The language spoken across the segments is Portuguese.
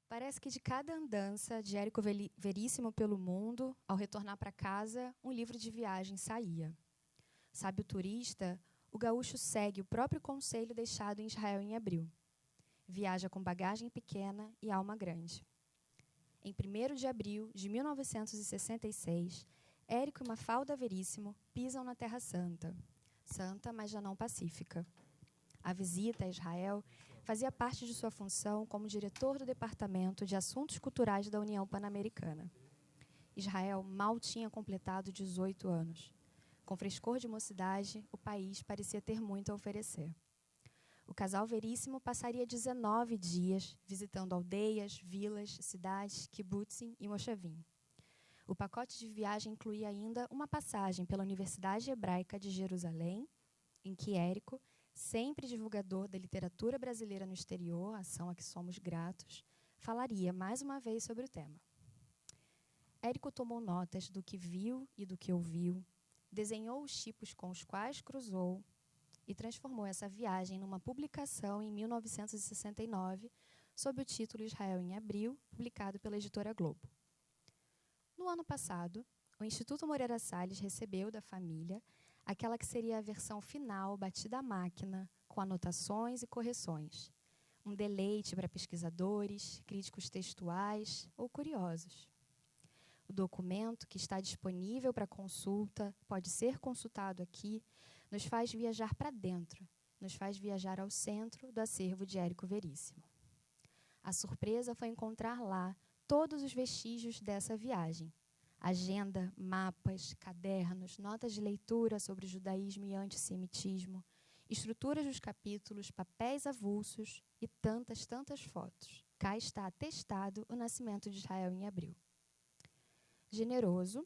Parece que de cada andança de Érico Veríssimo pelo mundo, ao retornar para casa, um livro de viagem saía. Sabe o turista, o gaúcho segue o próprio conselho deixado em Israel em abril. Viaja com bagagem pequena e alma grande. Em 1º de abril de 1966, Érico e Mafalda Veríssimo pisam na Terra Santa. Santa, mas já não pacífica. A visita a Israel fazia parte de sua função como diretor do Departamento de Assuntos Culturais da União Pan-Americana. Israel mal tinha completado 18 anos. Com frescor de mocidade, o país parecia ter muito a oferecer. O casal Veríssimo passaria 19 dias visitando aldeias, vilas, cidades, kibbutzim e moshavim. O pacote de viagem incluía ainda uma passagem pela Universidade Hebraica de Jerusalém, em que Érico, sempre divulgador da literatura brasileira no exterior, ação a que somos gratos, falaria mais uma vez sobre o tema. Érico tomou notas do que viu e do que ouviu, desenhou os tipos com os quais cruzou e transformou essa viagem numa publicação em 1969, sob o título Israel em Abril, publicado pela editora Globo. No ano passado, o Instituto Moreira Salles recebeu da família aquela que seria a versão final batida à máquina, com anotações e correções. Um deleite para pesquisadores, críticos textuais ou curiosos. O documento, que está disponível para consulta, pode ser consultado aqui, nos faz viajar para dentro, nos faz viajar ao centro do acervo de Érico Veríssimo. A surpresa foi encontrar lá todos os vestígios dessa viagem. Agenda, mapas, cadernos, notas de leitura sobre judaísmo e antissemitismo, estruturas dos capítulos, papéis avulsos e tantas fotos. Cá está atestado o nascimento de Israel em abril. Generoso,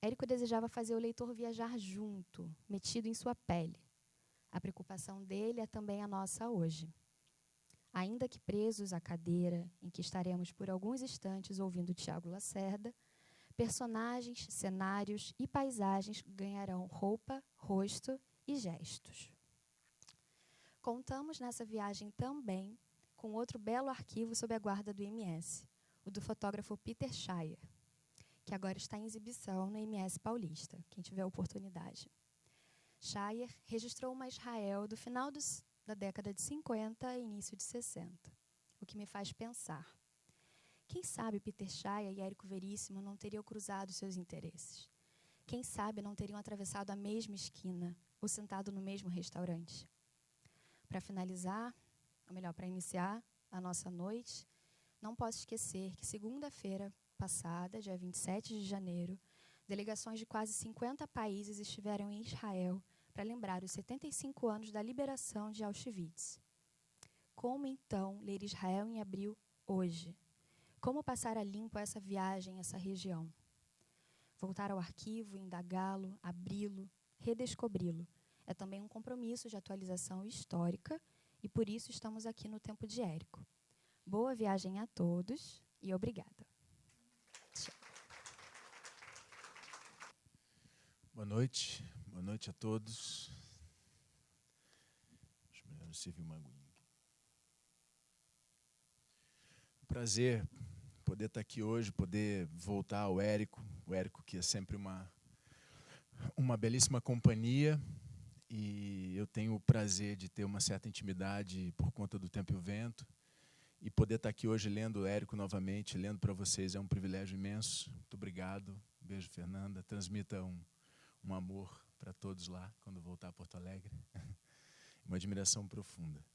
Érico desejava fazer o leitor viajar junto, metido em sua pele. A preocupação dele é também a nossa hoje. Ainda que presos à cadeira, em que estaremos por alguns instantes ouvindo Tiago Lacerda, personagens, cenários e paisagens ganharão roupa, rosto e gestos. Contamos nessa viagem também com outro belo arquivo sob a guarda do MS, o do fotógrafo Peter Shire, que agora está em exibição no MS Paulista, quem tiver oportunidade. Shire registrou uma Israel do final da década de 50 e início de 60, o que me faz pensar. Quem sabe Peter Shire e Érico Veríssimo não teriam cruzado seus interesses? Quem sabe não teriam atravessado a mesma esquina ou sentado no mesmo restaurante? Para finalizar, ou melhor, para iniciar a nossa noite, não posso esquecer que segunda-feira passada, dia 27 de janeiro, delegações de quase 50 países estiveram em Israel para lembrar os 75 anos da liberação de Auschwitz. Como, então, ler Israel em abril hoje? Como passar a limpo essa viagem, essa região? Voltar ao arquivo, indagá-lo, abri-lo, redescobri-lo. É também um compromisso de atualização histórica e por isso estamos aqui no Tempo de Érico. Boa viagem a todos e obrigada. Boa noite a todos. Acho melhor eu servir uma aguinha. Prazer poder estar aqui hoje, poder voltar ao Érico, o Érico que é sempre uma belíssima companhia, e eu tenho o prazer de ter uma certa intimidade por conta do Tempo e o Vento, e poder estar aqui hoje lendo o Érico novamente, lendo para vocês, é um privilégio imenso. Muito obrigado. Beijo, Fernanda. Transmita um amor para todos lá, quando voltar a Porto Alegre. Uma admiração profunda.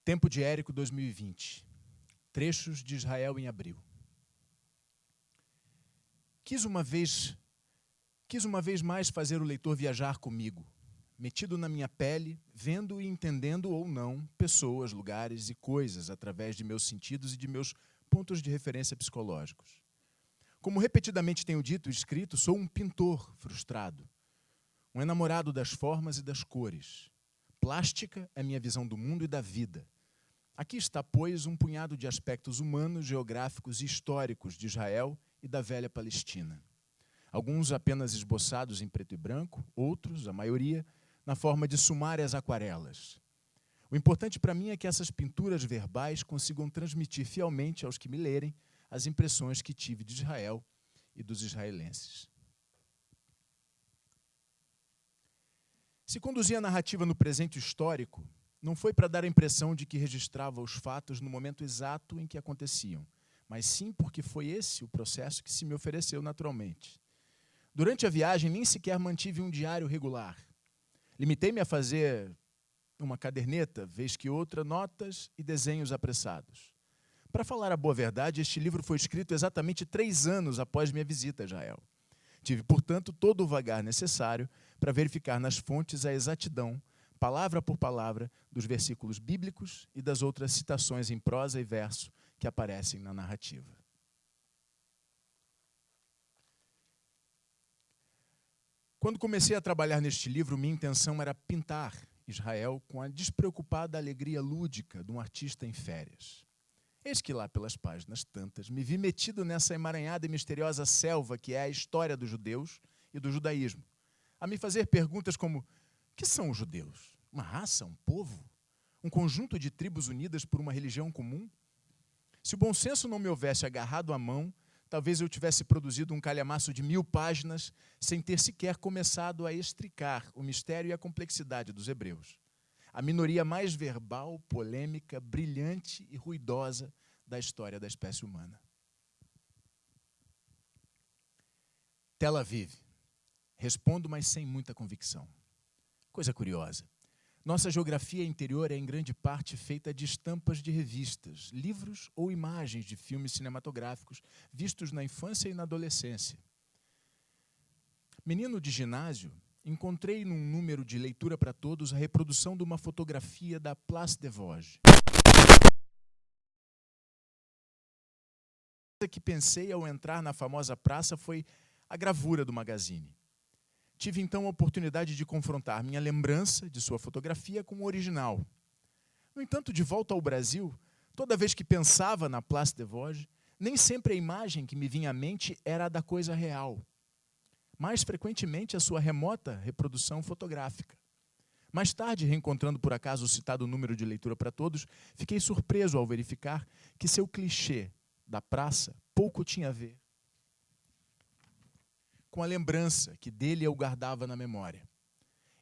Tempo de Érico 2020. Trechos de Israel em abril. Quis uma vez mais fazer o leitor viajar comigo, metido na minha pele, vendo e entendendo ou não pessoas, lugares e coisas através de meus sentidos e de meus pontos de referência psicológicos. Como repetidamente tenho dito e escrito, sou um pintor frustrado, um enamorado das formas e das cores. Plástica é minha visão do mundo e da vida. Aqui está, pois, um punhado de aspectos humanos, geográficos e históricos de Israel e da velha Palestina. Alguns apenas esboçados em preto e branco, outros, a maioria, na forma de sumárias aquarelas. O importante para mim é que essas pinturas verbais consigam transmitir fielmente aos que me lerem as impressões que tive de Israel e dos israelenses. Se conduzir a narrativa no presente histórico, não foi para dar a impressão de que registrava os fatos no momento exato em que aconteciam, mas sim porque foi esse o processo que se me ofereceu naturalmente. Durante a viagem, nem sequer mantive um diário regular. Limitei-me a fazer uma caderneta, vez que outra, notas e desenhos apressados. Para falar a boa verdade, este livro foi escrito exatamente 3 anos após minha visita a Israel. Tive, portanto, todo o vagar necessário para verificar nas fontes a exatidão, palavra por palavra, dos versículos bíblicos e das outras citações em prosa e verso que aparecem na narrativa. Quando comecei a trabalhar neste livro, minha intenção era pintar Israel com a despreocupada alegria lúdica de um artista em férias. Eis que lá pelas páginas tantas me vi metido nessa emaranhada e misteriosa selva que é a história dos judeus e do judaísmo, a me fazer perguntas como: o que são os judeus? Uma raça, um povo? Um conjunto de tribos unidas por uma religião comum? Se o bom senso não me houvesse agarrado à mão, talvez eu tivesse produzido um calhamaço de 1000 páginas sem ter sequer começado a extricar o mistério e a complexidade dos hebreus. A minoria mais verbal, polêmica, brilhante e ruidosa da história da espécie humana. Tel Aviv. Respondo, mas sem muita convicção. Coisa curiosa. Nossa geografia interior é em grande parte feita de estampas de revistas, livros ou imagens de filmes cinematográficos vistos na infância e na adolescência. Menino de ginásio, encontrei num número de leitura para todos a reprodução de uma fotografia da Place des Vosges. A que pensei ao entrar na famosa praça foi a gravura do magazine. Tive então a oportunidade de confrontar minha lembrança de sua fotografia com o original. No entanto, de volta ao Brasil, toda vez que pensava na Place des Vosges, nem sempre a imagem que me vinha à mente era a da coisa real. Mais frequentemente, a sua remota reprodução fotográfica. Mais tarde, reencontrando por acaso o citado número de leitura para todos, fiquei surpreso ao verificar que seu clichê da praça pouco tinha a ver com a lembrança que dele eu guardava na memória.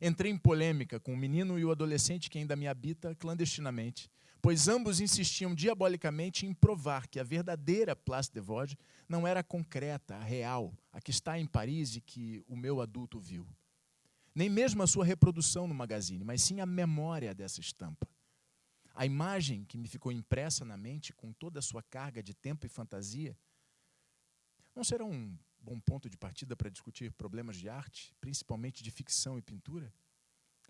Entrei em polêmica com o menino e o adolescente que ainda me habita clandestinamente, pois ambos insistiam diabolicamente em provar que a verdadeira Place des Vosges não era a concreta, a real, a que está em Paris e que o meu adulto viu. Nem mesmo a sua reprodução no magazine, mas sim a memória dessa estampa. A imagem que me ficou impressa na mente com toda a sua carga de tempo e fantasia não será um bom ponto de partida para discutir problemas de arte, principalmente de ficção e pintura?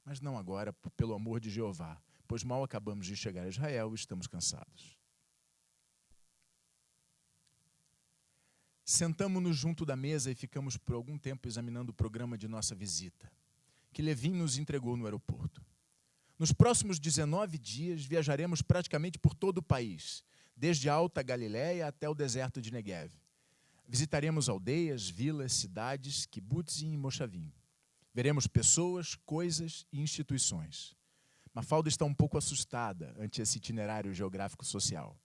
Mas não agora, pelo amor de Jeová, pois mal acabamos de chegar a Israel e estamos cansados. Sentamo-nos junto da mesa e ficamos por algum tempo examinando o programa de nossa visita, que Levin nos entregou no aeroporto. Nos próximos 19 dias, viajaremos praticamente por todo o país, desde a Alta Galileia até o deserto de Negev. Visitaremos aldeias, vilas, cidades, kibutzim e moshavim. Veremos pessoas, coisas e instituições. Mafalda está um pouco assustada ante esse itinerário geográfico social.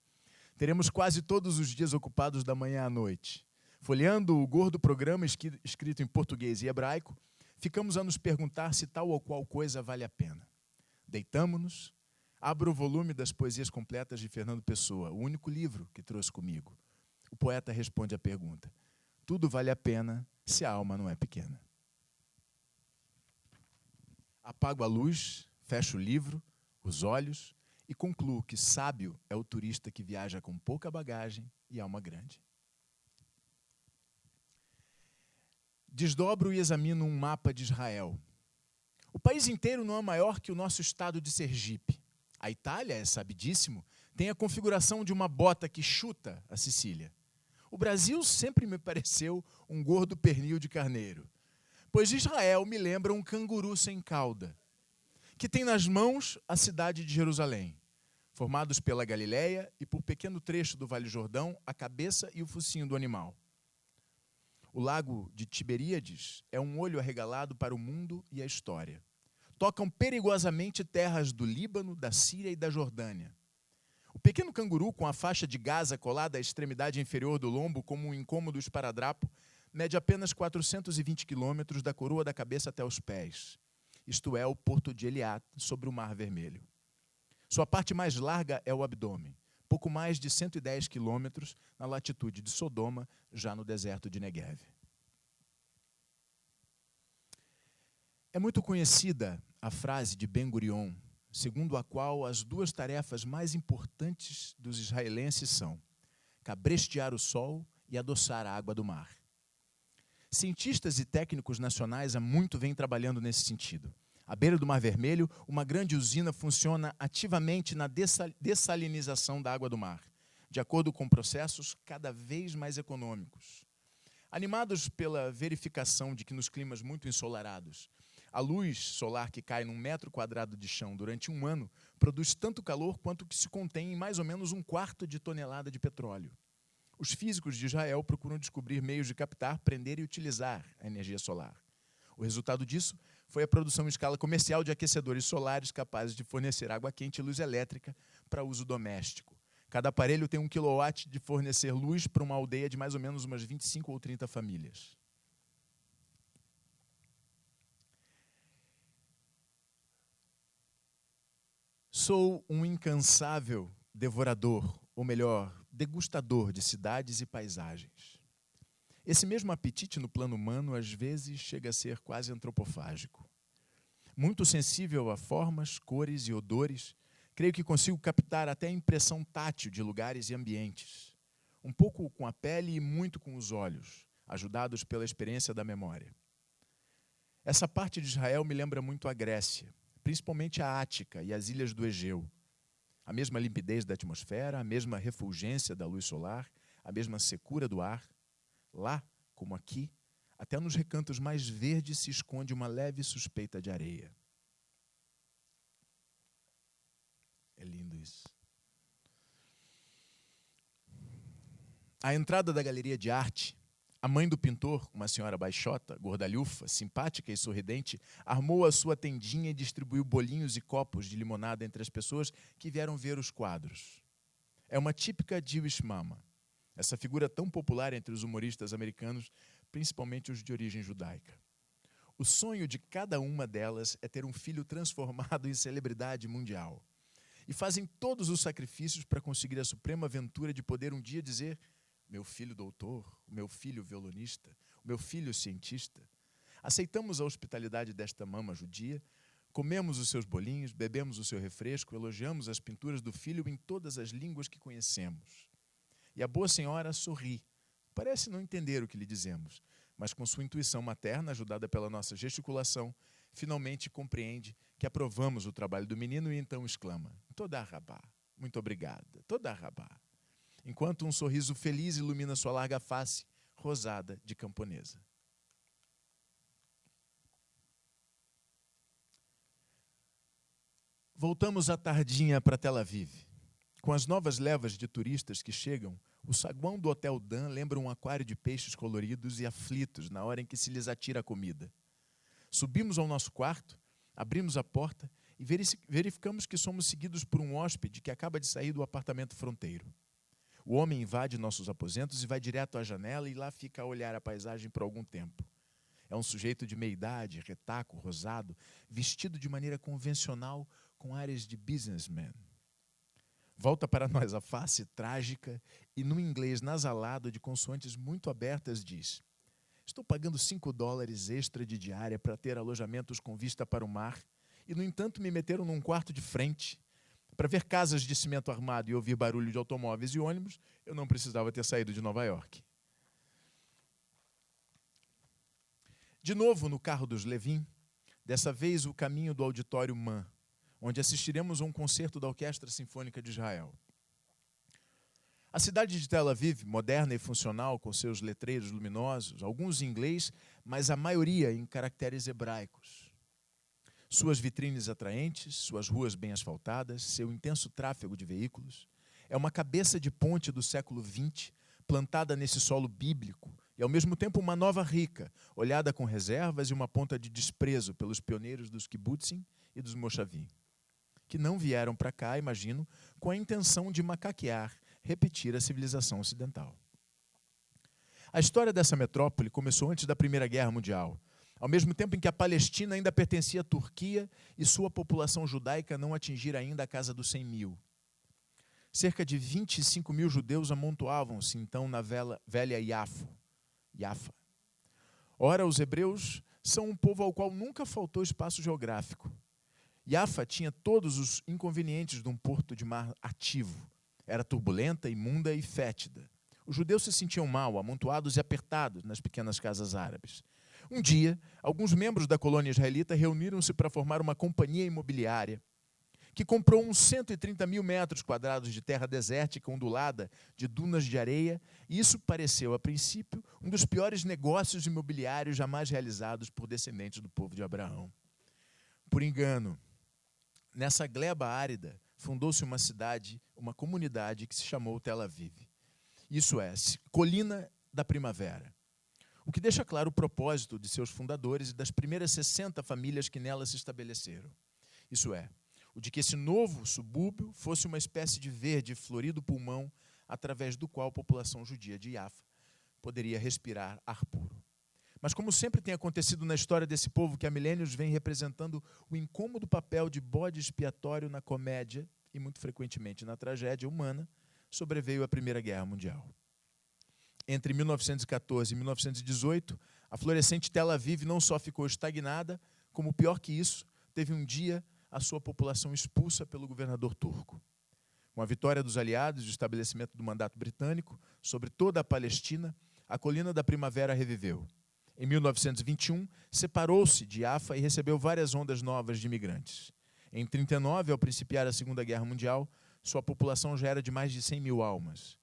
Teremos quase todos os dias ocupados da manhã à noite. Folheando o gordo programa escrito em português e hebraico, ficamos a nos perguntar se tal ou qual coisa vale a pena. Deitamo-nos, abro o volume das poesias completas de Fernando Pessoa, o único livro que trouxe comigo. O poeta responde à pergunta: tudo vale a pena se a alma não é pequena. Apago a luz, fecho o livro, os olhos e concluo que sábio é o turista que viaja com pouca bagagem e alma grande. Desdobro e examino um mapa de Israel. O país inteiro não é maior que o nosso estado de Sergipe. A Itália, é sabidíssimo, tem a configuração de uma bota que chuta a Sicília. O Brasil sempre me pareceu um gordo pernil de carneiro, pois Israel me lembra um canguru sem cauda, que tem nas mãos a cidade de Jerusalém, formados pela Galileia e por pequeno trecho do Vale Jordão, a cabeça e o focinho do animal. O lago de Tiberíades é um olho arregalado para o mundo e a história. tocam perigosamente terras do Líbano, da Síria e da Jordânia. O pequeno canguru, com a faixa de Gaza colada à extremidade inferior do lombo como um incômodo esparadrapo, mede apenas 420 quilômetros da coroa da cabeça até os pés. Isto é, o porto de Eliat, sobre o Mar Vermelho. Sua parte mais larga é o abdômen, pouco mais de 110 quilômetros na latitude de Sodoma, já no deserto de Negev. É muito conhecida a frase de Ben-Gurion, segundo a qual as duas tarefas mais importantes dos israelenses são cabrestear o sol e adoçar a água do mar. Cientistas e técnicos nacionais há muito vêm trabalhando nesse sentido. À beira do Mar Vermelho, uma grande usina funciona ativamente na dessalinização da água do mar, de acordo com processos cada vez mais econômicos. Animados pela verificação de que nos climas muito ensolarados, a luz solar que cai num metro quadrado de chão durante um ano produz tanto calor quanto o que se contém em mais ou menos 1/4 de tonelada de petróleo. Os físicos de Israel procuram descobrir meios de captar, prender e utilizar a energia solar. O resultado disso foi a produção em escala comercial de aquecedores solares capazes de fornecer água quente e luz elétrica para uso doméstico. Cada aparelho tem 1 kW de fornecer luz para uma aldeia de mais ou menos umas 25 ou 30 famílias. Sou um incansável devorador, ou melhor, degustador de cidades e paisagens. Esse mesmo apetite no plano humano, às vezes, chega a ser quase antropofágico. Muito sensível a formas, cores e odores, creio que consigo captar até a impressão tátil de lugares e ambientes. Um pouco com a pele e muito com os olhos, ajudados pela experiência da memória. Essa parte de Israel me lembra muito a Grécia, principalmente a Ática e as ilhas do Egeu. A mesma limpidez da atmosfera, a mesma refulgência da luz solar, a mesma secura do ar. Lá, como aqui, até nos recantos mais verdes se esconde uma leve suspeita de areia. É lindo isso. À entrada da galeria de arte, a mãe do pintor, uma senhora baixota, gordalhufa, simpática e sorridente, armou a sua tendinha e distribuiu bolinhos e copos de limonada entre as pessoas que vieram ver os quadros. É uma típica Jewish Mama, essa figura tão popular entre os humoristas americanos, principalmente os de origem judaica. O sonho de cada uma delas é ter um filho transformado em celebridade mundial. E fazem todos os sacrifícios para conseguir a suprema aventura de poder um dia dizer: meu filho doutor, o meu filho violonista, o meu filho cientista. Aceitamos a hospitalidade desta mama judia, comemos os seus bolinhos, bebemos o seu refresco, elogiamos as pinturas do filho em todas as línguas que conhecemos. E a boa senhora sorri. Parece não entender o que lhe dizemos, mas com sua intuição materna, ajudada pela nossa gesticulação, finalmente compreende que aprovamos o trabalho do menino e então exclama: Toda rabá, muito obrigada, toda rabá. Enquanto um sorriso feliz ilumina sua larga face, rosada de camponesa. Voltamos à tardinha para Tel Aviv. Com as novas levas de turistas que chegam, o saguão do Hotel Dan lembra um aquário de peixes coloridos e aflitos na hora em que se lhes atira a comida. Subimos ao nosso quarto, abrimos a porta e verificamos que somos seguidos por um hóspede que acaba de sair do apartamento fronteiro. O homem invade nossos aposentos e vai direto à janela e lá fica a olhar a paisagem por algum tempo. É um sujeito de meia-idade, retaco, rosado, vestido de maneira convencional, com áreas de businessman. Volta para nós a face trágica e, num inglês nasalado de consoantes muito abertas, diz: estou pagando $5 extra de diária para ter alojamentos com vista para o mar e, no entanto, me meteram num quarto de frente. Para ver casas de cimento armado e ouvir barulho de automóveis e ônibus, eu não precisava ter saído de Nova York. De novo no carro dos Levin, dessa vez o caminho do auditório Mann, onde assistiremos a um concerto da Orquestra Sinfônica de Israel. A cidade de Tel Aviv, moderna e funcional, com seus letreiros luminosos, alguns em inglês, mas a maioria em caracteres hebraicos. Suas vitrines atraentes, suas ruas bem asfaltadas, seu intenso tráfego de veículos. É uma cabeça de ponte do século XX, plantada nesse solo bíblico e ao mesmo tempo uma nova rica, olhada com reservas e uma ponta de desprezo pelos pioneiros dos kibbutzim e dos moshavim, que não vieram para cá, imagino, com a intenção de macaquear, repetir a civilização ocidental. A história dessa metrópole começou antes da Primeira Guerra Mundial, ao mesmo tempo em que a Palestina ainda pertencia à Turquia e sua população judaica não atingira ainda a casa dos 100 mil. Cerca de 25 mil judeus amontoavam-se então na velha Yafa. Ora, os hebreus são um povo ao qual nunca faltou espaço geográfico. Yafa tinha todos os inconvenientes de um porto de mar ativo. Era turbulenta, imunda e fétida. Os judeus se sentiam mal, amontoados e apertados nas pequenas casas árabes. Um dia, alguns membros da colônia israelita reuniram-se para formar uma companhia imobiliária que comprou uns 130 mil metros quadrados de terra desértica ondulada de dunas de areia, e isso pareceu, a princípio, um dos piores negócios imobiliários jamais realizados por descendentes do povo de Abraão. Por engano, nessa gleba árida, fundou-se uma cidade, uma comunidade que se chamou Tel Aviv. Isso é, Colina da Primavera. O que deixa claro o propósito de seus fundadores e das primeiras 60 famílias que nela se estabeleceram. Isso é, o de que esse novo subúrbio fosse uma espécie de verde e florido pulmão através do qual a população judia de Yafa poderia respirar ar puro. Mas como sempre tem acontecido na história desse povo que há milênios vem representando o incômodo papel de bode expiatório na comédia e muito frequentemente na tragédia humana, sobreveio a Primeira Guerra Mundial. Entre 1914 e 1918, a florescente Tel Aviv não só ficou estagnada, como pior que isso, teve um dia a sua população expulsa pelo governador turco. Com a vitória dos aliados e o estabelecimento do mandato britânico sobre toda a Palestina, a Colina da Primavera reviveu. Em 1921, separou-se de Yafa e recebeu várias ondas novas de imigrantes. Em 1939, ao principiar a Segunda Guerra Mundial, sua população já era de mais de 100 mil almas.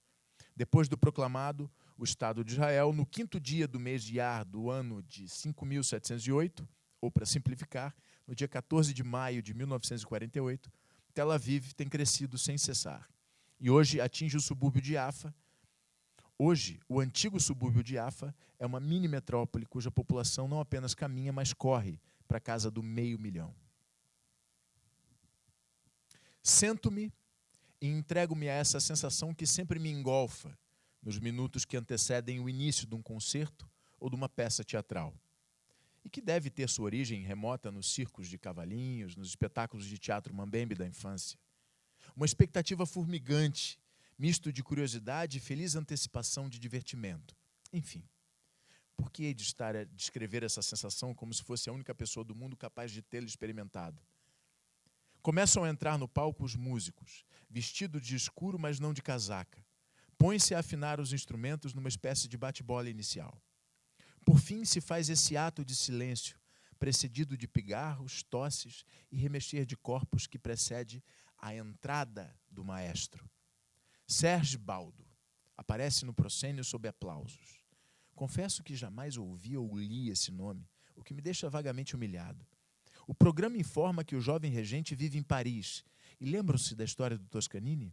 Depois do proclamado o Estado de Israel, no 5º dia do mês de Iyar do ano de 5.708, ou para simplificar, no dia 14 de maio de 1948, Tel Aviv tem crescido sem cessar. E hoje atinge o subúrbio de Yafa. Hoje, o antigo subúrbio de Yafa é uma mini metrópole cuja população não apenas caminha, mas corre para a casa do 500.000. Sento-me e entrego-me a essa sensação que sempre me engolfa nos minutos que antecedem o início de um concerto ou de uma peça teatral, e que deve ter sua origem remota nos circos de cavalinhos, nos espetáculos de teatro mambembe da infância. Uma expectativa formigante, misto de curiosidade e feliz antecipação de divertimento. Enfim, por que hei de estar a descrever essa sensação como se fosse a única pessoa do mundo capaz de tê-la experimentado? Começam a entrar no palco os músicos, vestidos de escuro, mas não de casaca. Põem-se a afinar os instrumentos numa espécie de bate-bola inicial. Por fim, se faz esse ato de silêncio, precedido de pigarros, tosses e remexer de corpos que precede a entrada do maestro. Serge Baldo aparece no proscênio sob aplausos. Confesso que jamais ouvi ou li esse nome, o que me deixa vagamente humilhado. O programa informa que o jovem regente vive em Paris. E lembram-se da história do Toscanini?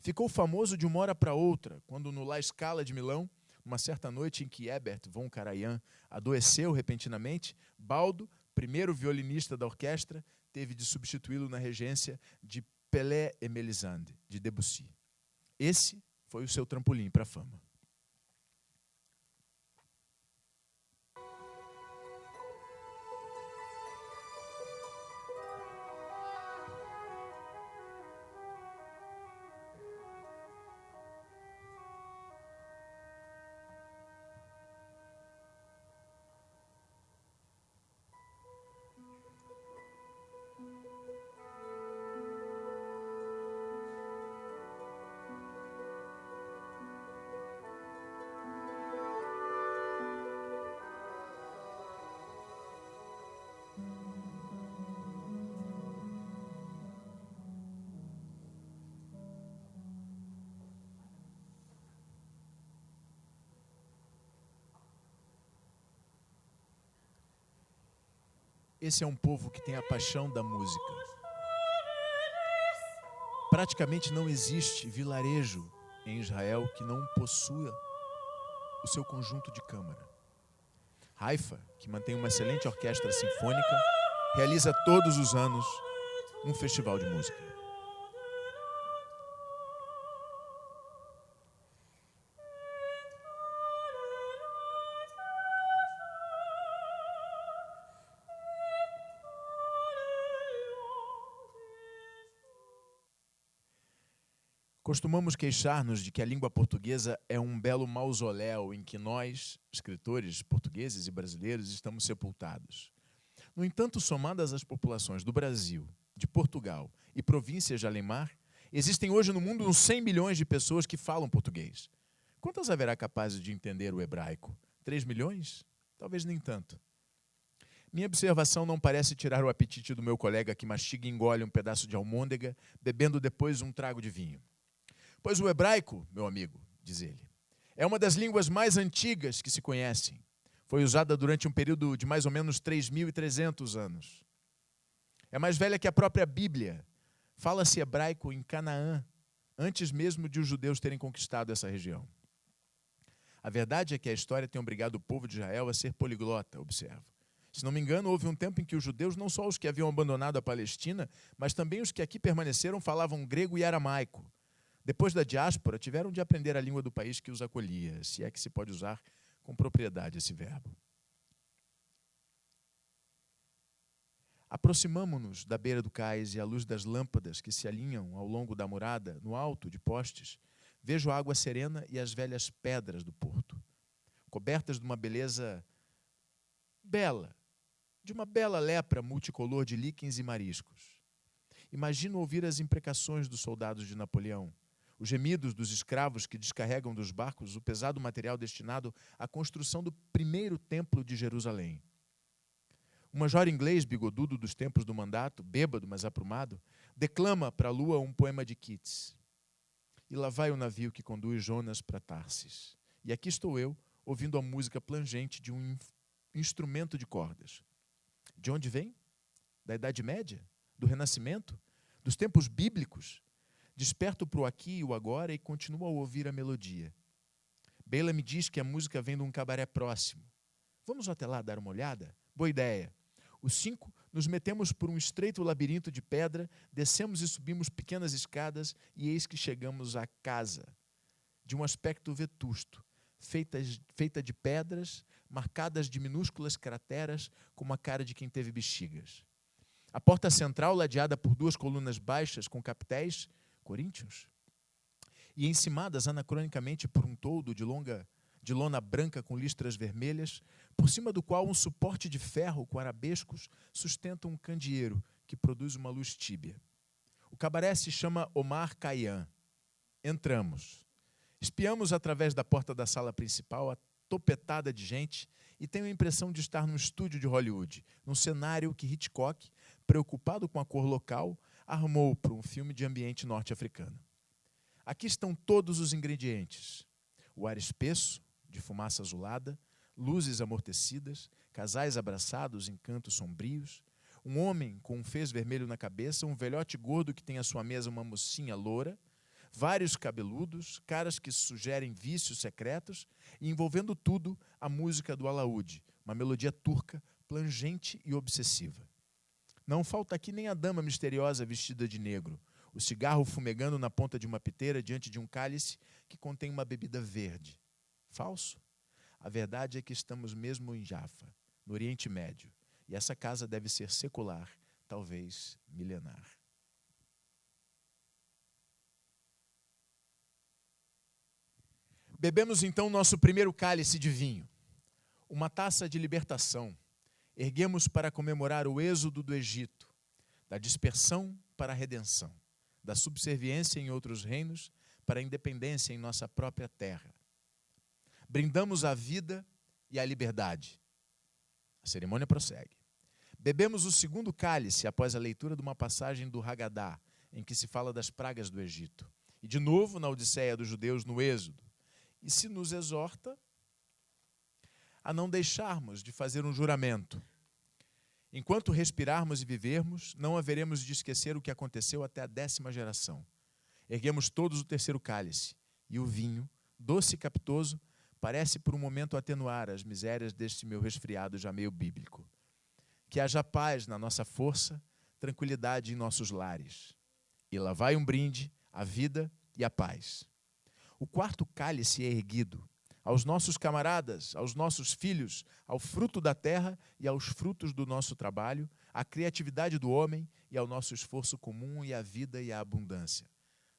Ficou famoso de uma hora para outra, quando no La Scala de Milão, uma certa noite em que Herbert von Karajan adoeceu repentinamente, Baldo, primeiro violinista da orquestra, teve de substituí-lo na regência de Pelé et Mélisande, de Debussy. Esse foi o seu trampolim para a fama. Esse é um povo que tem a paixão da música. Praticamente não existe vilarejo em Israel que não possua o seu conjunto de câmara. Haifa, que mantém uma excelente orquestra sinfônica, realiza todos os anos um festival de música. Costumamos queixar-nos de que a língua portuguesa é um belo mausoléu em que nós, escritores portugueses e brasileiros, estamos sepultados. No entanto, somadas as populações do Brasil, de Portugal e províncias de além-mar, existem hoje no mundo uns 100 milhões de pessoas que falam português. Quantas haverá capazes de entender o hebraico? 3 milhões? Talvez nem tanto. Minha observação não parece tirar o apetite do meu colega que mastiga e engole um pedaço de almôndega, bebendo depois um trago de vinho. Pois o hebraico, meu amigo, diz ele, é uma das línguas mais antigas que se conhecem. Foi usada durante um período de mais ou menos 3.300 anos. É mais velha que a própria Bíblia. Fala-se hebraico em Canaã, antes mesmo de os judeus terem conquistado essa região. A verdade é que a história tem obrigado o povo de Israel a ser poliglota, observa. Se não me engano, houve um tempo em que os judeus, não só os que haviam abandonado a Palestina, mas também os que aqui permaneceram, falavam grego e aramaico. Depois da diáspora, tiveram de aprender a língua do país que os acolhia, se é que se pode usar com propriedade esse verbo. Aproximamo-nos da beira do cais e, à luz das lâmpadas que se alinham ao longo da murada, no alto de postes, vejo a água serena e as velhas pedras do porto, cobertas de uma beleza bela, de uma bela lepra multicolor de líquens e mariscos. Imagino ouvir as imprecações dos soldados de Napoleão, os gemidos dos escravos que descarregam dos barcos o pesado material destinado à construção do primeiro templo de Jerusalém. Um major inglês bigodudo dos tempos do mandato, bêbado, mas aprumado, declama para a lua um poema de Keats. E lá vai o navio que conduz Jonas para Tarsis. E aqui estou eu, ouvindo a música plangente de um instrumento de cordas. De onde vem? Da Idade Média? Do Renascimento? Dos tempos bíblicos? Desperto para o aqui e o agora e continuo a ouvir a melodia. Beila me diz que a música vem de um cabaré próximo. Vamos até lá dar uma olhada? Boa ideia. Os 5 nos metemos por um estreito labirinto de pedra, descemos e subimos pequenas escadas e eis que chegamos à casa, de um aspecto vetusto, feita de pedras, marcadas de minúsculas crateras, com a cara de quem teve bexigas. A porta central, ladeada por 2 colunas baixas com capitéis, coríntios, e encimadas anacronicamente por um toldo de lona branca com listras vermelhas, por cima do qual um suporte de ferro com arabescos sustenta um candeeiro que produz uma luz tíbia. O cabaré se chama Omar Khayyam. Entramos. Espiamos através da porta da sala principal a topetada de gente e tenho a impressão de estar num estúdio de Hollywood, num cenário que Hitchcock, preocupado com a cor local, armou para um filme de ambiente norte-africano. Aqui estão todos os ingredientes. O ar espesso, de fumaça azulada, luzes amortecidas, casais abraçados em cantos sombrios, um homem com um fez vermelho na cabeça, um velhote gordo que tem à sua mesa uma mocinha loura, vários cabeludos, caras que sugerem vícios secretos e, envolvendo tudo, a música do alaúde, uma melodia turca, plangente e obsessiva. Não falta aqui nem a dama misteriosa vestida de negro, o cigarro fumegando na ponta de uma piteira diante de um cálice que contém uma bebida verde. Falso? A verdade é que estamos mesmo em Jaffa, no Oriente Médio, e essa casa deve ser secular, talvez milenar. Bebemos então nosso primeiro cálice de vinho, uma taça de libertação. Erguemos para comemorar o êxodo do Egito, da dispersão para a redenção, da subserviência em outros reinos para a independência em nossa própria terra. Brindamos a vida e a liberdade. A cerimônia prossegue. Bebemos o segundo cálice após a leitura de uma passagem do Haggadah, em que se fala das pragas do Egito. E de novo na Odisseia dos judeus no Êxodo. E se nos exorta a não deixarmos de fazer um juramento. Enquanto respirarmos e vivermos, não haveremos de esquecer o que aconteceu até a 10ª geração. Erguemos todos o terceiro cálice, e o vinho, doce e capitoso, parece por um momento atenuar as misérias deste meu resfriado já meio bíblico. Que haja paz na nossa força, tranquilidade em nossos lares. E lá vai um brinde à vida e à paz. O quarto cálice é erguido aos nossos camaradas, aos nossos filhos, ao fruto da terra e aos frutos do nosso trabalho, à criatividade do homem e ao nosso esforço comum e à vida e à abundância.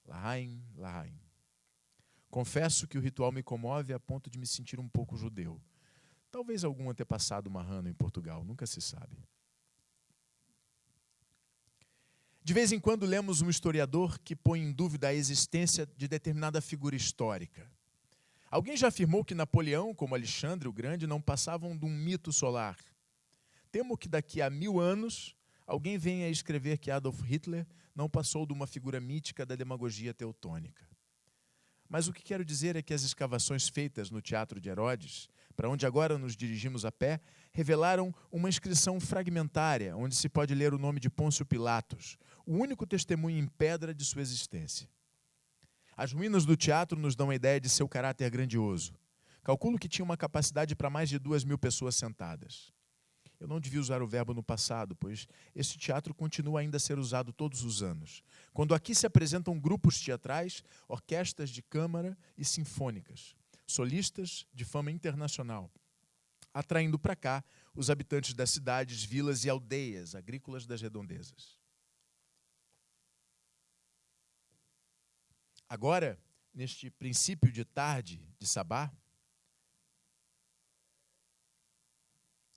L'Haim, L'Haim. Confesso que o ritual me comove a ponto de me sentir um pouco judeu. Talvez algum antepassado marrano em Portugal, nunca se sabe. De vez em quando lemos um historiador que põe em dúvida a existência de determinada figura histórica. Alguém já afirmou que Napoleão, como Alexandre o Grande, não passavam de um mito solar. Temo que daqui a 1000 anos alguém venha a escrever que Adolf Hitler não passou de uma figura mítica da demagogia teutônica. Mas o que quero dizer é que as escavações feitas no Teatro de Herodes, para onde agora nos dirigimos a pé, revelaram uma inscrição fragmentária, onde se pode ler o nome de Pôncio Pilatos, o único testemunho em pedra de sua existência. As ruínas do teatro nos dão a ideia de seu caráter grandioso. Calculo que tinha uma capacidade para mais de 2.000 pessoas sentadas. Eu não devia usar o verbo no passado, pois este teatro continua ainda a ser usado todos os anos. Quando aqui se apresentam grupos teatrais, orquestras de câmara e sinfônicas, solistas de fama internacional, atraindo para cá os habitantes das cidades, vilas e aldeias agrícolas das redondezas. Agora, neste princípio de tarde de Sabá,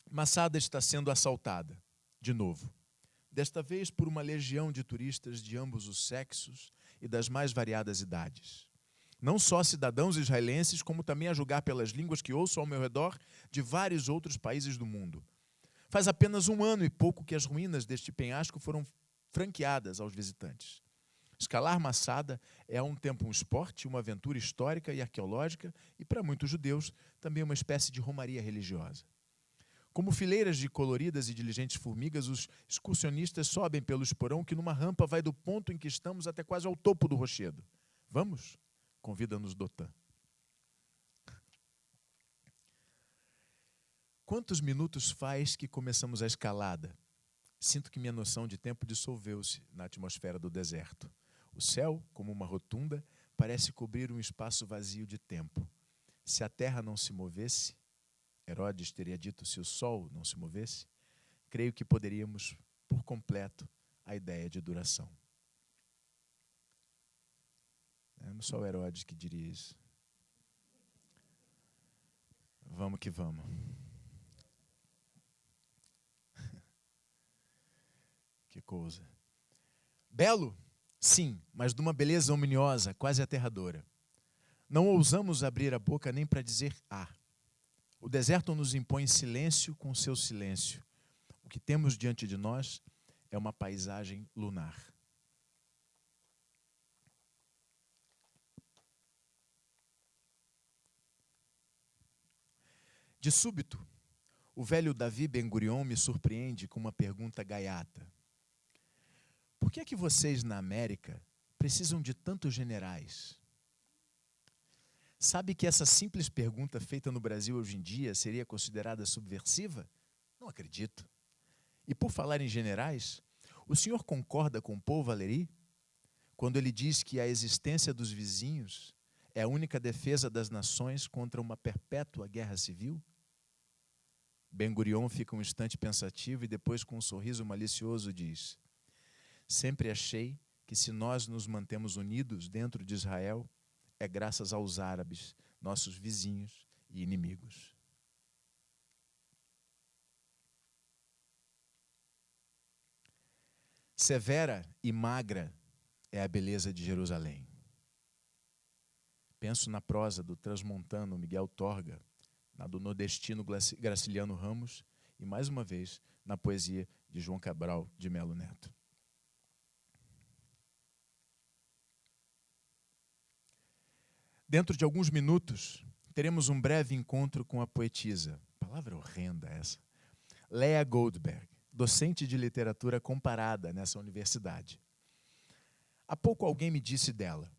Massada está sendo assaltada, de novo. Desta vez por uma legião de turistas de ambos os sexos e das mais variadas idades. Não só cidadãos israelenses, como também, a julgar pelas línguas que ouço ao meu redor, de vários outros países do mundo. Faz apenas 1 ano e pouco que as ruínas deste penhasco foram franqueadas aos visitantes. Escalar Massada é a um tempo um esporte, uma aventura histórica e arqueológica e, para muitos judeus, também uma espécie de romaria religiosa. Como fileiras de coloridas e diligentes formigas, os excursionistas sobem pelo esporão que numa rampa vai do ponto em que estamos até quase ao topo do rochedo. Vamos? Convida-nos Dotan. Quantos minutos faz que começamos a escalada? Sinto que minha noção de tempo dissolveu-se na atmosfera do deserto. O céu, como uma rotunda, parece cobrir um espaço vazio de tempo. Se a terra não se movesse, Herodes teria dito se o sol não se movesse, creio que poderíamos, por completo, a ideia de duração. Não só o Herodes que diria isso. Vamos que vamos. Que coisa. Belo? Sim, mas de uma beleza ominiosa, quase aterradora. Não ousamos abrir a boca nem para dizer "ah". O deserto nos impõe silêncio com seu silêncio. O que temos diante de nós é uma paisagem lunar. De súbito, o velho Davi Ben-Gurion me surpreende com uma pergunta gaiata. Por que é que vocês, na América, precisam de tantos generais? Sabe que essa simples pergunta feita no Brasil hoje em dia seria considerada subversiva? Não acredito. E por falar em generais, o senhor concorda com Paul Valéry quando ele diz que a existência dos vizinhos é a única defesa das nações contra uma perpétua guerra civil? Ben-Gurion fica um instante pensativo e depois, com um sorriso malicioso, diz: sempre achei que se nós nos mantemos unidos dentro de Israel, é graças aos árabes, nossos vizinhos e inimigos. Severa e magra é a beleza de Jerusalém. Penso na prosa do transmontano Miguel Torga, na do nordestino Graciliano Ramos e, mais uma vez, na poesia de João Cabral de Melo Neto. Dentro de alguns minutos, teremos um breve encontro com a poetisa, palavra horrenda essa, Lea Goldberg, docente de literatura comparada nessa universidade. Há pouco alguém me disse dela,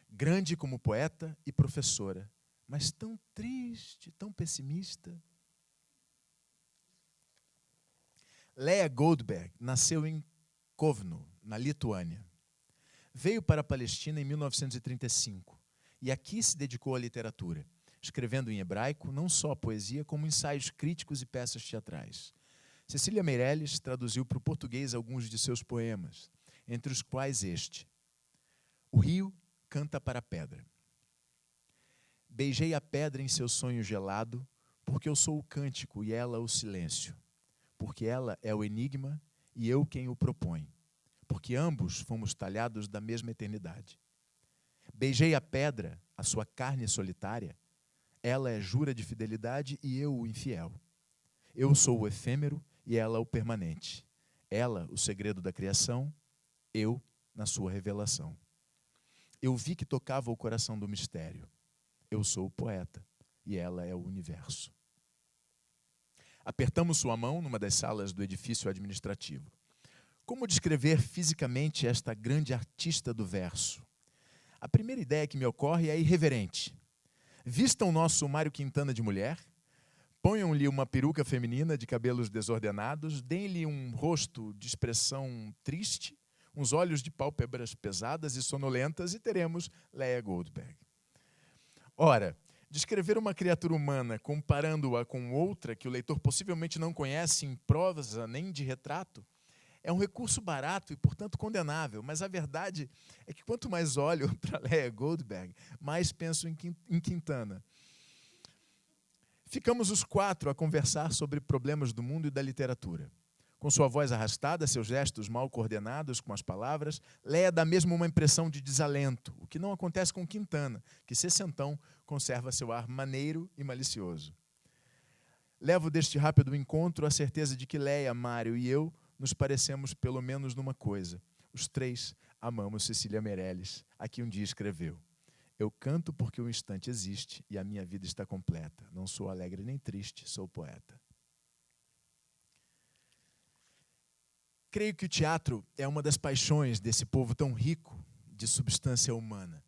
grande como poeta e professora, mas tão triste, tão pessimista. Leah Goldberg nasceu em Kovno, na Lituânia. Veio para a Palestina em 1935 e aqui se dedicou à literatura, escrevendo em hebraico não só poesia, como ensaios críticos e peças teatrais. Cecília Meirelles traduziu para o português alguns de seus poemas, entre os quais este: O rio canta para a pedra. Beijei a pedra em seu sonho gelado, porque eu sou o cântico e ela o silêncio, porque ela é o enigma e eu quem o propõe, porque ambos fomos talhados da mesma eternidade. Beijei a pedra, a sua carne solitária, ela é jura de fidelidade e eu o infiel. Eu sou o efêmero e ela o permanente. Ela, o segredo da criação, eu, na sua revelação. Eu vi que tocava o coração do mistério. Eu sou o poeta e ela é o universo. Apertamos sua mão numa das salas do edifício administrativo. Como descrever fisicamente esta grande artista do verso? A primeira ideia que me ocorre é irreverente. Vistam nosso Mário Quintana de mulher, ponham-lhe uma peruca feminina de cabelos desordenados, deem-lhe um rosto de expressão triste, uns olhos de pálpebras pesadas e sonolentas e teremos Leah Goldberg. Ora, descrever uma criatura humana comparando-a com outra que o leitor possivelmente não conhece em prosa nem de retrato é um recurso barato e, portanto, condenável. Mas a verdade é que quanto mais olho para Leah Goldberg, mais penso em Quintana. Ficamos os quatro a conversar sobre problemas do mundo e da literatura. Com sua voz arrastada, seus gestos mal coordenados com as palavras, Leah dá mesmo uma impressão de desalento, o que não acontece com Quintana, que sessentão conserva seu ar maneiro e malicioso. Levo deste rápido encontro a certeza de que Leah, Mário e eu nos parecemos pelo menos numa coisa. Os três amamos Cecília Meirelles, a que um dia escreveu: Eu canto porque o instante existe e a minha vida está completa. Não sou alegre nem triste, sou poeta. Creio que o teatro é uma das paixões desse povo tão rico de substância humana.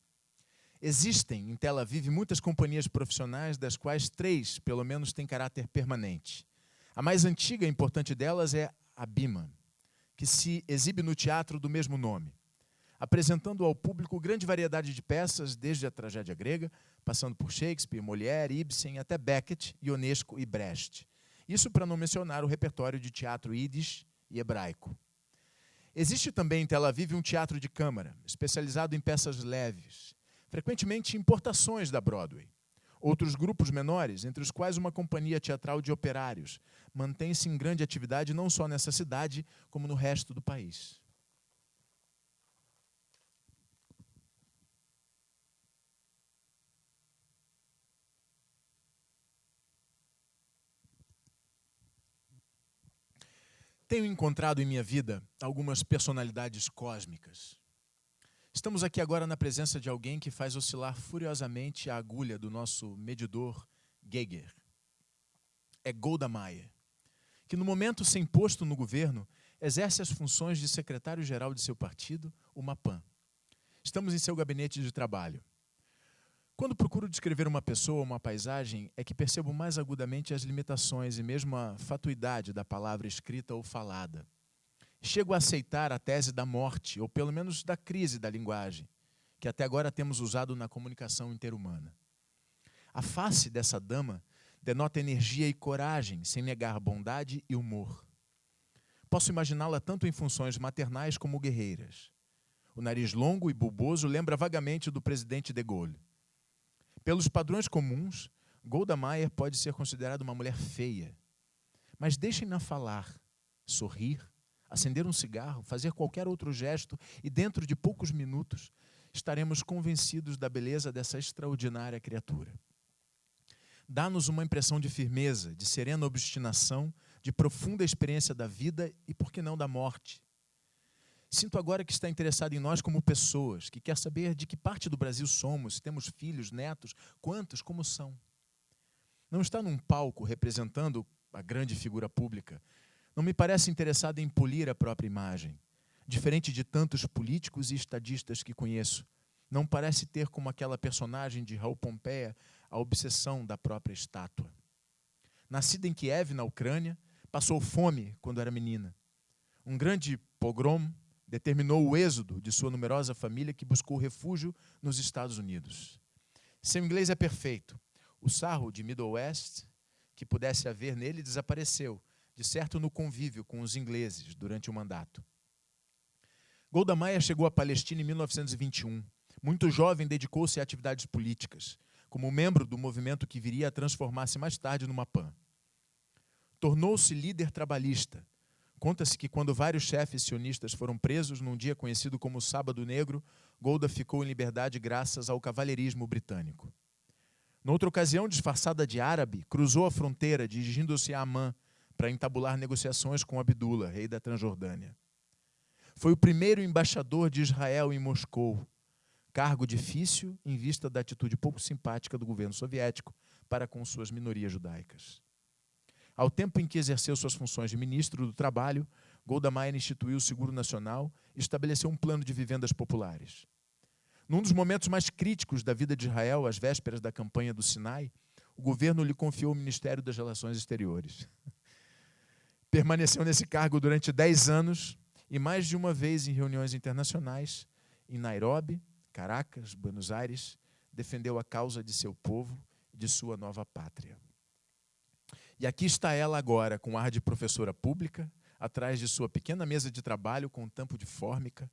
Existem em Tel Aviv muitas companhias profissionais, das quais 3, pelo menos, têm caráter permanente. A mais antiga e importante delas é a Bima, que se exibe no teatro do mesmo nome, apresentando ao público grande variedade de peças, desde a tragédia grega, passando por Shakespeare, Molière, Ibsen, até Beckett, Ionesco e Brecht. Isso para não mencionar o repertório de teatro Yiddish e hebraico. Existe também em Tel Aviv um teatro de câmara, especializado em peças leves, frequentemente importações da Broadway. Outros grupos menores, entre os quais uma companhia teatral de operários, mantém-se em grande atividade não só nessa cidade, como no resto do país. Tenho encontrado em minha vida algumas personalidades cósmicas. Estamos aqui agora na presença de alguém que faz oscilar furiosamente a agulha do nosso medidor Geiger. É Golda Meir, que no momento sem posto no governo, exerce as funções de secretário-geral de seu partido, o MAPAN. Estamos em seu gabinete de trabalho. Quando procuro descrever uma pessoa ou uma paisagem, é que percebo mais agudamente as limitações e mesmo a fatuidade da palavra escrita ou falada. Chego a aceitar a tese da morte, ou pelo menos da crise da linguagem, que até agora temos usado na comunicação interhumana. A face dessa dama denota energia e coragem, sem negar bondade e humor. Posso imaginá-la tanto em funções maternais como guerreiras. O nariz longo e bulboso lembra vagamente do presidente de Gaulle. Pelos padrões comuns, Golda Meir pode ser considerada uma mulher feia. Mas deixem-na falar, sorrir, acender um cigarro, fazer qualquer outro gesto e dentro de poucos minutos estaremos convencidos da beleza dessa extraordinária criatura. Dá-nos uma impressão de firmeza, de serena obstinação, de profunda experiência da vida e, por que não, da morte. Sinto agora que está interessado em nós como pessoas, que quer saber de que parte do Brasil somos, se temos filhos, netos, quantos, como são. Não está num palco representando a grande figura pública. Não me parece interessado em polir a própria imagem. Diferente de tantos políticos e estadistas que conheço, não parece ter como aquela personagem de Raul Pompeia a obsessão da própria estátua. Nascida em Kiev, na Ucrânia, passou fome quando era menina. Um grande pogrom determinou o êxodo de sua numerosa família, que buscou refúgio nos Estados Unidos. Seu inglês é perfeito. O sarro de Middle West que pudesse haver nele desapareceu, de certo no convívio com os ingleses durante o mandato. Golda Meir chegou à Palestina em 1921. Muito jovem, dedicou-se a atividades políticas, como membro do movimento que viria a transformar-se mais tarde numa PAN. Tornou-se líder trabalhista. Conta-se que quando vários chefes sionistas foram presos num dia conhecido como Sábado Negro, Golda ficou em liberdade graças ao cavalheirismo britânico. Noutra ocasião, disfarçada de árabe, cruzou a fronteira dirigindo-se a Amã para entabular negociações com Abdullah, rei da Transjordânia. Foi o primeiro embaixador de Israel em Moscou, cargo difícil em vista da atitude pouco simpática do governo soviético para com suas minorias judaicas. Ao tempo em que exerceu suas funções de ministro do Trabalho, Golda Meir instituiu o Seguro Nacional e estabeleceu um plano de vivendas populares. Num dos momentos mais críticos da vida de Israel, às vésperas da campanha do Sinai, o governo lhe confiou o Ministério das Relações Exteriores. Permaneceu nesse cargo durante 10 anos e mais de uma vez em reuniões internacionais, em Nairobi, Caracas, Buenos Aires, defendeu a causa de seu povo e de sua nova pátria. E aqui está ela agora, com ar de professora pública, atrás de sua pequena mesa de trabalho com um tampo de fórmica.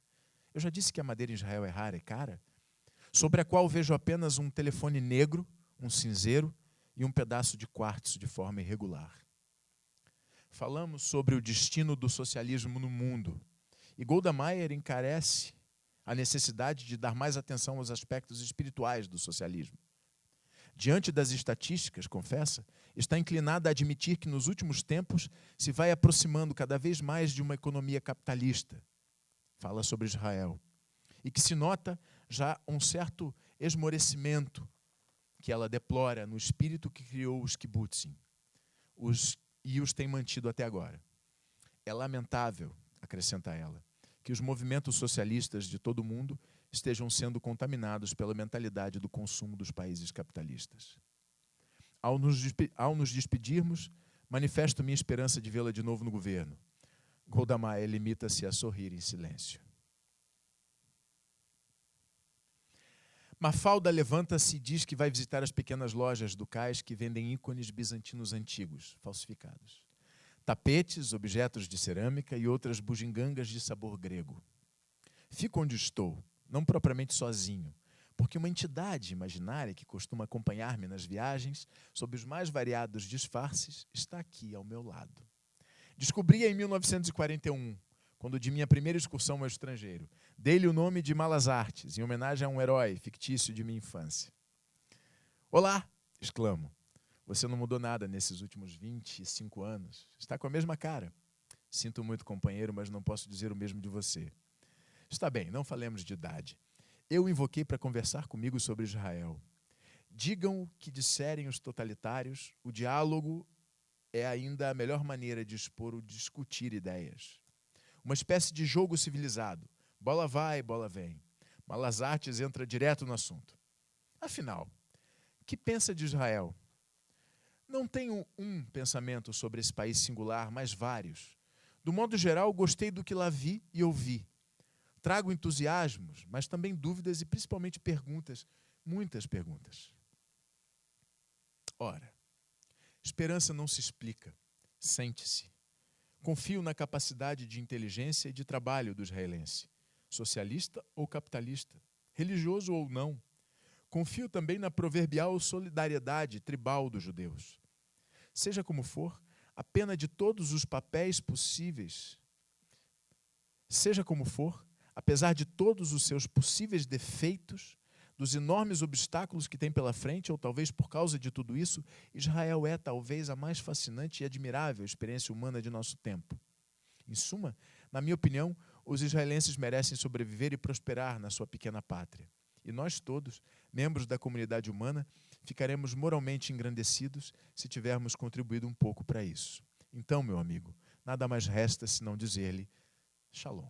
Eu já disse que a madeira em Israel é rara e cara, sobre a qual vejo apenas um telefone negro, um cinzeiro e um pedaço de quartzo de forma irregular. Falamos sobre o destino do socialismo no mundo, e Golda Meir encarece a necessidade de dar mais atenção aos aspectos espirituais do socialismo. Diante das estatísticas, confessa, está inclinada a admitir que nos últimos tempos se vai aproximando cada vez mais de uma economia capitalista. Fala sobre Israel. E que se nota já um certo esmorecimento que ela deplora no espírito que criou os kibbutzim e os tem mantido até agora. É lamentável, acrescenta ela, que os movimentos socialistas de todo o mundo estejam sendo contaminados pela mentalidade do consumo dos países capitalistas. Ao nos despedirmos, manifesto minha esperança de vê-la de novo no governo. Golda Meir limita-se a sorrir em silêncio. Mafalda levanta-se e diz que vai visitar as pequenas lojas do cais que vendem ícones bizantinos antigos, falsificados. Tapetes, objetos de cerâmica e outras bugigangas de sabor grego. Fico onde estou, não propriamente sozinho, porque uma entidade imaginária que costuma acompanhar-me nas viagens, sob os mais variados disfarces, está aqui ao meu lado. Descobri-a em 1941, quando de minha primeira excursão ao estrangeiro. Dei-lhe o nome de Malas Artes, em homenagem a um herói fictício de minha infância. Olá, exclamo. Você não mudou nada nesses últimos 25 anos. Está com a mesma cara. Sinto muito, companheiro, mas não posso dizer o mesmo de você. Está bem, não falemos de idade. Eu o invoquei para conversar comigo sobre Israel. Digam o que disserem os totalitários, o diálogo é ainda a melhor maneira de expor ou discutir ideias. Uma espécie de jogo civilizado. Bola vai, bola vem. Malas Artes entra direto no assunto. Afinal, que pensa de Israel? Não tenho um pensamento sobre esse país singular, mas vários. Do modo geral, gostei do que lá vi e ouvi. Trago entusiasmos, mas também dúvidas e principalmente perguntas, muitas perguntas. Ora, esperança não se explica, sente-se. Confio na capacidade de inteligência e de trabalho do israelense, socialista ou capitalista, religioso ou não. Confio também na proverbial solidariedade tribal dos judeus. Seja como for, a pena de todos os papéis possíveis. Seja como for, apesar de todos os seus possíveis defeitos, dos enormes obstáculos que tem pela frente, ou talvez por causa de tudo isso, Israel é talvez a mais fascinante e admirável experiência humana de nosso tempo. Em suma, na minha opinião, os israelenses merecem sobreviver e prosperar na sua pequena pátria. E nós todos, membros da comunidade humana, ficaremos moralmente engrandecidos se tivermos contribuído um pouco para isso. Então, meu amigo, nada mais resta senão dizer-lhe Shalom.